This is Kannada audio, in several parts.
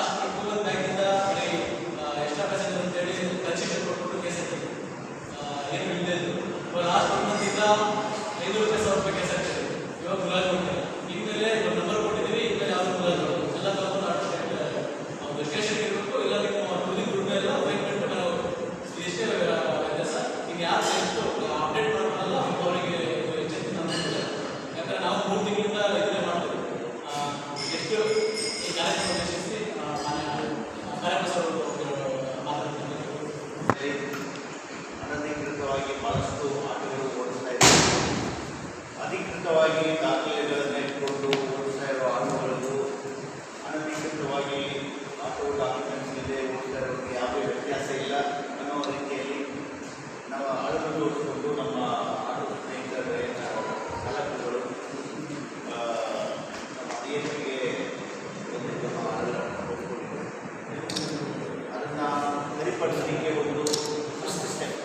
ಲಾಸ್ಟ್ ಕೂಲರ್ ಬ್ಯಾಂಕಿಂದ ಎಕ್ಸ್ಟ್ರಾ ಪ್ಯಾಸೆಂಜರ್ ಅಂತೇಳಿ ಕನ್ಸಿಷನ್ ಕೊಟ್ಬಿಟ್ಟು ಕೇಸ್ ಹಾಕಿದ್ರು. ಏನು ಇಲ್ಲದೆ ಇದ್ರು ಲಾಸ್ಟ್ 1 ಮಂತಿಂದ 500 ರೂಪಾಯಿ 1000 ರೂಪಾಯಿ ಕೇಸ್ ಹಾಕ್ತಿದ್ರು. ಇವಾಗ ಮುಲಾಜ್ ಕೊಡ್ತಾರೆ. ಇನ್ಮೇಲೆ ಒಂದು ನಂಬರ್ ಕೊಟ್ಟಿದ್ದೀವಿ, ಇನ್ಮೇಲೆ ಯಾವುದು ಮುಲಾಜ್ ಮಾಡೋದು ಎಲ್ಲ ತಗೊಂಡು ಅವ್ರು ಸ್ಟೇಷನ್ ಇರಬೇಕು, ಇಲ್ಲ ನಿಮ್ಮ ದುಡ್ಡು ಎಲ್ಲ ಫೈನ್ ಕಟ್ಟು ಮನೆ ಹೋಗ್ಬೇಕು. ಇಷ್ಟೇ ವ್ಯತ್ಯಾಸ. ಇನ್ನು ಯಾರು ಎಷ್ಟು ಅಪ್ಡೇಟ್ ಮಾಡ್ಕೊಳ್ಳಲ್ಲ ಅವರಿಗೆ ಎಚ್ಚರಿಕೆ ನಮಗೆ. ಯಾಕಂದರೆ ನಾವು 3 ತಿಂಗಳಿಂದ ಇದನ್ನೇ ಮಾಡ್ತೀವಿ. ಎಷ್ಟು ಈ ಕಾರ್ಯಕ್ರಮ ಉದ್ದೇಶಿಸಿ ಅನಧಿಕೃತವಾಗಿ ಬಹಳಷ್ಟು ಆಟೋಗಳು ಓಡಿಸ್ತಾ ಇದ್ದಾರೆ. ಅಧಿಕೃತವಾಗಿ ದಾಖಲೆಗಳನ್ನು ಇಟ್ಕೊಂಡು ಓಡಿಸ್ತಾ ಇರೋ ಆಟೋಗಳಿಗೂ ಅನಧಿಕೃತವಾಗಿ ಆಟೋ ಡಾಕ್ಯುಮೆಂಟ್ಸ್ ಇದೆ ಓಡಿಸ್ತಾ ಇರೋರಿಗೆ ಯಾವುದೇ ವ್ಯತ್ಯಾಸ ಇಲ್ಲ ಅನ್ನೋ ರೀತಿಯಲ್ಲಿ ನಾವು ಆಳನ್ನು ಜೋಡಿಸಿಕೊಂಡು ನಮ್ಮ ಆಟೋ ಸ್ನೇಹಿತರ ಚಾಲಕರುಗಳು ನಮ್ಮ ದೇಶಕ್ಕೆ ನಮ್ಮ ಆಡಳಿತವನ್ನು ಕೊಟ್ಕೊಂಡಿದ್ದಾರೆ. ಅದನ್ನು ಸರಿಪಡಿಸಲಿಕ್ಕೆ ಒಂದು ಫಸ್ಟ್ ಸ್ಟೆಪ್,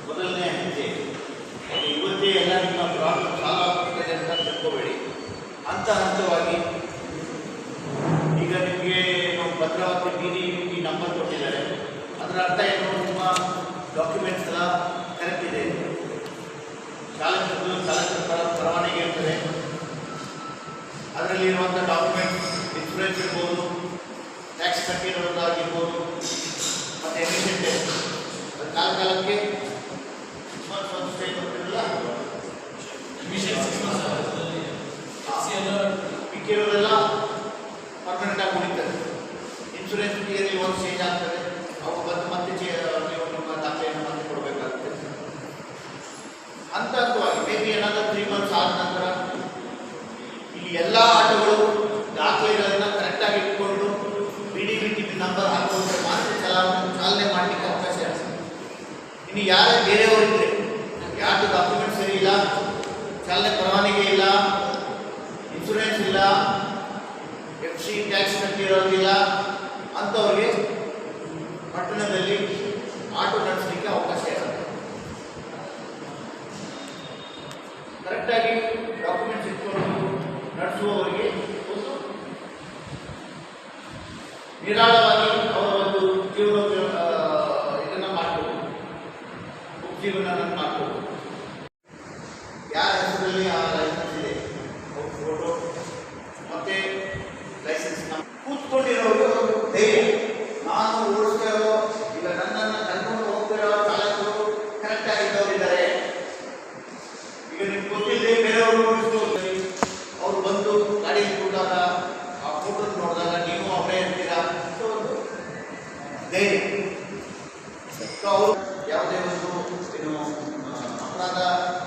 ಮೊದಲನೇ ಹೆಜ್ಜೆ. ಇವತ್ತೇ ಎಲ್ಲ ನಿಮ್ಮ ಪ್ರಾಬ್ಲಮ್ ಸಾಲ್ವ್ ಆಗ್ತದೆ ಅಂತ ತಿಳ್ಕೋಬೇಡಿ. ಹಂತ ಹಂತವಾಗಿ ಈಗ ನಿಮಗೆ ಭದ್ರಾವತಿ BDBT ನಂಬರ್ ಕೊಟ್ಟಿದ್ದಾರೆ. ಅದರ ಅರ್ಥ ಏನು? ನಿಮ್ಮ ಡಾಕ್ಯುಮೆಂಟ್ಸ್ ಎಲ್ಲ ಕರೆಕ್ಟ್ ಇದೆ. ಚಾಲಕರ ಪರವಾನಗಿ ಇರ್ತದೆ. ಅದರಲ್ಲಿ ಇರುವಂಥ ಡಾಕ್ಯುಮೆಂಟ್ಸ್ ಇನ್ಶೂರೆನ್ಸ್ ಇರ್ಬೋದು, ಟ್ಯಾಕ್ಸ್ ಕಟ್ಟಿರೋದಾಗಿರ್ಬೋದು, ಮತ್ತು ಎಮಿಷನ್ ಟೆಸ್ಟ್ ಕಾಲಕ್ಕೆ ಮಿಕ್ಕಿರೋದೆಲ್ಲ ಪರ್ಮನೆಂಟ್ ಆಗಿ ಉಳಿತದೆ. ಇನ್ಶೂರೆನ್ಸ್ ಇಯರ್ಲಿ ಒಂದು ಚೇಂಜ್ ಆಗ್ತದೆ. ಅವು ಮತ್ತೆ ನೀವು ನಿಮ್ಮ ದಾಖಲೆಯನ್ನು ಮತ್ತೆ ಕೊಡಬೇಕಾಗುತ್ತೆ. ಹಂತವಾಗಿ ಮೇ ಬಿ ಏನಾದರೂ 3 ಮಂತ್ಸ್ ಆದ ನಂತರ ಇಲ್ಲಿ ಎಲ್ಲ ಆಟೋಗಳು ದಾಖಲೆಗಳನ್ನು ಕರೆಕ್ಟಾಗಿ ಇಟ್ಕೊಂಡು BDBT ನಂಬರ್ ಹಾಕಿಕೊಂಡ್ರೆ ಮಾತ್ರ ಚಾಲನೆ ಮಾಡಲಿಕ್ಕೆ ಅವಕಾಶ ಇರ್ತದೆ. ಇನ್ನು ಯಾರೇ ಬೇರೆಯವರಿದ್ದರೆ ಯಾರ್ದು ಡಾಕ್ಯುಮೆಂಟ್ ಸರಿ ಇಲ್ಲ, ಚಾಲನೆ ಪರವಾನಗಿ ಇಲ್ಲ, ಇನ್ಶೂರೆನ್ಸ್ ಇಲ್ಲ, FC ಟ್ಯಾಕ್ಸ್ ಕಟ್ಟಿರೋದಿಲ್ಲ ಅಂಥವ್ರಿಗೆ ಪಟ್ಟಣದಲ್ಲಿ ಆಟೋ ನಡೆಸಲಿಕ್ಕೆ ಅವಕಾಶ ಇರುತ್ತೆ. ಕರೆಕ್ಟಾಗಿ ಡಾಕ್ಯುಮೆಂಟ್ಸ್ ಇಟ್ಕೊಂಡು ನಡೆಸುವವರಿಗೆ ಒಂದು ನಿರಾಳವಾಗಿ ಅವರ ಒಂದು ಇದನ್ನು ಮಾಡ್ಬೋದು, ಉಪಜೀವನ ಮಾಡ್ಬೋದು. ಯಾರ ಹೆಸರಲ್ಲಿ ಆ ಲೈಸೆನ್ಸ್ ಇದೆ ಫೋಟೋ ಮತ್ತೆ ಲೈಸೆನ್ಸ್ ಕೂತ್ಕೊಂಡಿರೋರು ಧೈರ್ಯ. ನಾನು ಓಡಿಸ್ತಾ ಇರೋ ಈಗ ನನ್ನನ್ನು ಕರ್ಕೊಂಡು ಹೋಗ್ತಿರೋ ಚಾಲಕರು ಕರೆಕ್ಟ್ ಆಗಿದ್ದವರಿದ್ದಾರೆ. ಈಗ ನಿಮ್ಗೆ ಗೊತ್ತಿಲ್ಲದೆ ಬೇರೆಯವರು ಓಡಿಸ್ತಾರೆ. ಅವ್ರು ಬಂದು ಗಾಡಿಯಲ್ಲಿ ಕೂತಾಗ ಆ ಫೋಟೋ ನೋಡಿದಾಗ ನೀವು ಅವರೇ ಇರ್ತೀರಾ ಅಂತ ಒಂದು ಧೈರ್ಯ. ಸೊ ಅವರು ಯಾವುದೇ ಒಂದು ಏನು ಅಪರಾಧ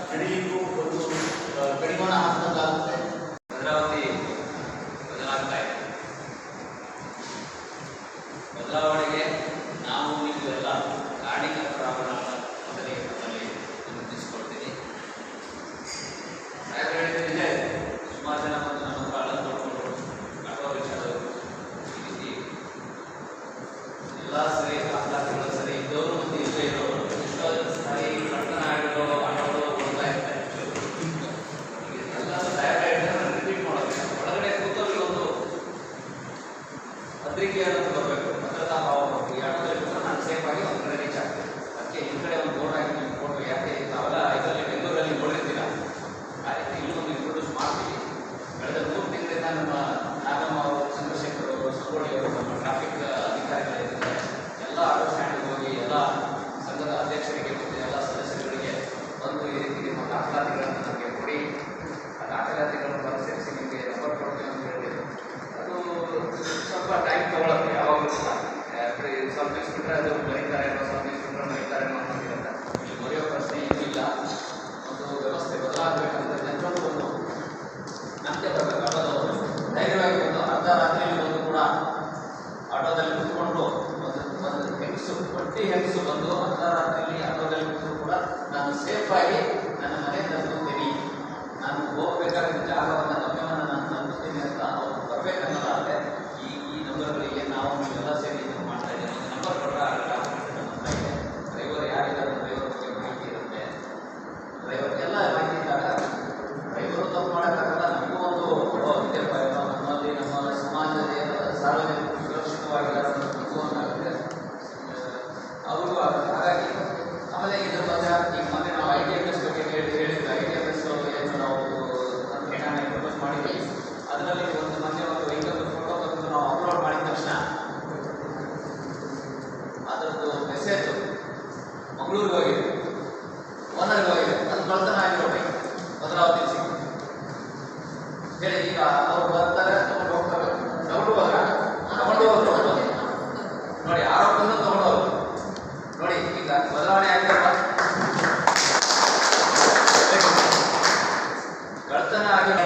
ನಡೀಲಿಕ್ಕೂ ಒಂದು ಕಡಿವಾಣ ಹಾಕಲಾಗುತ್ತೆ. ಭದ್ರಾವತಿ ಬದಲಾಗ್ತಾ ಇದೆ. ಬದಲಾವಣೆಗೆ ನಾವು ನೀವು ಎಲ್ಲ ಕಾರಣೀಕರ್ತರಾಗೋಣ ಮೊದಲೇ ವಿನಂತಿಸಿಕೊಳ್ತೀನಿ. ಹೇಳಿದ್ರೆ ಸುಮಾರು ಜನ ಬಂದು ನಮ್ಮ ಹತ್ರ ಅಳಲು ನೋಡಿಕೊಂಡು ಆಟೋ ರಿಕ್ಷಾದವರು ಈ ರೀತಿ ಎಲ್ಲ ಸರಿ ದಾಖಲಾತಿಗಳು ಸರಿ ಇದ್ದವರು ಮತ್ತು ಇಲ್ಲದೆ ಇರೋರು ಎಷ್ಟೋ ಸರಿ ಪಟ್ಟಣ ಆಗಿರೋ ಆಟೋಗಳು ಕೊಡ್ತಾ ಇರ್ತಾರೆ. ಎಲ್ಲ ರಿಪೀಟ್ ಮಾಡೋದು ಒಳಗಡೆ ಕೂತವ್ರಿಗೆ ಒಂದು ಪತ್ರಿಕೆ ಅನ್ನೋದು ಬರಬೇಕು, ಭದ್ರತಾ ಭಾವ ಬರಬೇಕು. ಈ ಆಟೋದಲ್ಲಿ ಕೂಡ ನಾನು ಸೇಫ್ ಆಗಿ ಒಂದು ಕಡೆ ರೀಚ್ ಆಗ್ತೇನೆ. ಅದಕ್ಕೆ ಈ ಕಡೆ ಒಂದು ಬೋರ್ಡ್ ಹಾಕಿ ನೀವು ಫೋಟೋ, ಯಾಕೆ ತಾವೆಲ್ಲ ಇದರಲ್ಲಿ ಬೆಂಗಳೂರಲ್ಲಿ ನೋಡಿರ್ತೀರ, ಆ ರೀತಿ ಇಲ್ಲೂ ಒಂದು ಇಂಟ್ರೊಡ್ಯೂಸ್ ಮಾಡ್ತೀವಿ. ಕಳೆದ 3 ತಿಂಗಳಿಂದ ನಮ್ಮ ನಾಗಮ್ಮ ಅವರು, ಚಂದ್ರಶೇಖರ್ ಅವರು, ಸಂಗೊಳ್ಳಿ ಅವರು, ನಮ್ಮ ಟ್ರಾಫಿಕ್ ಅಧಿಕಾರಿಗಳಿದ್ದಾರೆ. ಎಲ್ಲ ಆಟೋ ಸ್ಟ್ಯಾಂಡ್ಗೆ ಹೋಗಿ ಎಲ್ಲ ಸಂಘದ ಅಧ್ಯಕ್ಷರಿಗೆ ಮತ್ತು ಎಲ್ಲ ಸದಸ್ಯರುಗಳಿಗೆ ಬಂದು ಈ ರೀತಿ ನಿಮ್ಮ ದಾಖಲಾತಿಗಳನ್ನು ನಮಗೆ ಕೊಡಿ, ಆ ದಾಖಲಾತಿಗಳನ್ನು ಪರಿಶೀಲಿಸಿ ನಿಮಗೆ ನಂಬರ್ ಕೊಡ್ತೀವಿ ಅಂತ ಹೇಳಿದ್ರು. ಅದು ಸ್ವಲ್ಪ ಟೈಮ್ ತೊಗೊಳುತ್ತೆ. ಯಾವಾಗಲೂ ಕೂಡ ಸ್ವಲ್ಪ ಇಸ್ಬಿಟ್ರೆ ಅದು ಬರೀತಾರೆ, ಸ್ವಲ್ಪ ಇಸ್ಬಿಟ್ರೆ ಬರೀತಾರೆ ಅನ್ನೋದಿರುತ್ತೆ. ಇಲ್ಲಿ ಬರೆಯೋ ಪ್ರಶ್ನೆ ಏನಿಲ್ಲ. ಒಂದು ವ್ಯವಸ್ಥೆ ಬದಲಾಗಬೇಕಂದ್ರೆ ಜನರು ಒಂದು ನಂಬಿಕೆ ಬರಬೇಕು. ಆಟೋದವರು ಧೈರ್ಯವಾಗಿ ಬಂದು ಅರ್ಧ ರಾತ್ರಿಯಲ್ಲಿ ಬಂದು ಕೂಡ ಆಟೋದಲ್ಲಿ ಕುತ್ಕೊಂಡು ಒಂದು ಹೆಂಗಸು, ಒಟ್ಟಿ ಹೆಂಗಸು ಬಂದು ಅರ್ಧ ರಾತ್ರಿಯಲ್ಲಿ ಆಟೋದಲ್ಲಿ ಕುತ್ಕೊಂಡು ಕೂಡ ನಾನು ಸೇಫಾಗಿ ನನ್ನ ಮನೆ ತಲುಪುತ್ತೀನಿ, ನಾನು ಹೋಗಬೇಕಾದ ಜಾಗವನ್ನು ಗಮ್ಯವನ್ನು ನಾನು ತಲುಪಿಸ್ತೀನಿ ಅಂತ ಅವರು ಬರಬೇಕನ್ನೋದಾದರೆ ಈ ನಂಬರ್ಗಳಿಗೆ ನಾವು ನೀವೆಲ್ಲ ಸೇರಿ ಇದನ್ನು ಮಾಡ್ತಾ ಇದ್ದೇವೆ. ಒಂದು ನಂಬರ್ ಕೊಟ್ಟರೆ ಆ ಡಾಕ್ಯುಮೆಂಟ್ ನಮ್ಮ ಇದೆ. ಡ್ರೈವರ್ ಯಾರಿದ್ದಾರೆ, ಡ್ರೈವರ್ ಬಗ್ಗೆ ಮಾಹಿತಿ ಇರುತ್ತೆ. ಡ್ರೈವರ್ಗೆಲ್ಲ ಮಾಹಿತಿ ಇದ್ದಾಗ ಡ್ರೈವರು ತಪ್ಪು ಮಾಡೋಕ್ಕಾಗಲ್ಲ. ನಮಗೂ ಒಂದು ಇದೆಯಪ್ಪ, ನಮ್ಮಲ್ಲಿ ನಮ್ಮ ಸಮಾಜದ ಸರಳ ಸುರಕ್ಷಿತವಾಗಿ ಮಗುವನ್ನಾಗುತ್ತೆ ಅವರು ಹಾಗಾಗಿ ಆಮೇಲೆ ಇದ್ರ ಬಗ್ಗೆ ಈಗ ಮೊನ್ನೆ ನಾವು ITMS ಬಗ್ಗೆ ಹೇಳಿದ್ವಿ. ITMS ಏನು ನಾವು ಪ್ರಪೋಸ್ ಮಾಡಿದ್ವಿ. ಅದರಲ್ಲಿ ಒಂದು ಮೊನ್ನೆ ಒಂದು ವೆಹಿಕಲ್ ಫೋಟೋ ತಂದು ನಾವು ಅಪ್ಲೋಡ್ ಮಾಡಿದ ತಕ್ಷಣ ಅದರದ್ದು ಮೆಸೇಜ್ ಮಂಗಳೂರಿಗೆ ಹೋಗಿದೆ, ಓನರ್ಗೆ ಹೋಗಿದೆ. ಅದು ಕಳ್ತನ ಆಗಿರೋ ಬೈಕ್ ಭದ್ರಾವತಿ ಸಿಕ್ಕಿದೆ ಹೇಳಿ. ಈಗ ಅವ್ರು ಬರ್ತಾರೆ, ತಗೊಂಡು ಹೋಗ್ತಾರೆ, ತಗೊಂಡು ಹೋಗೋದು ನೋಡಿ, ಆರೋಪದಿಂದ ತಗೊಂಡು ಹೋಗೋದು ನೋಡಿ. ಈಗ ಬದಲಾವಣೆ ಆಗಿಲ್ಲ, ಕಳ್ತನ ಆಗಿಲ್ಲ.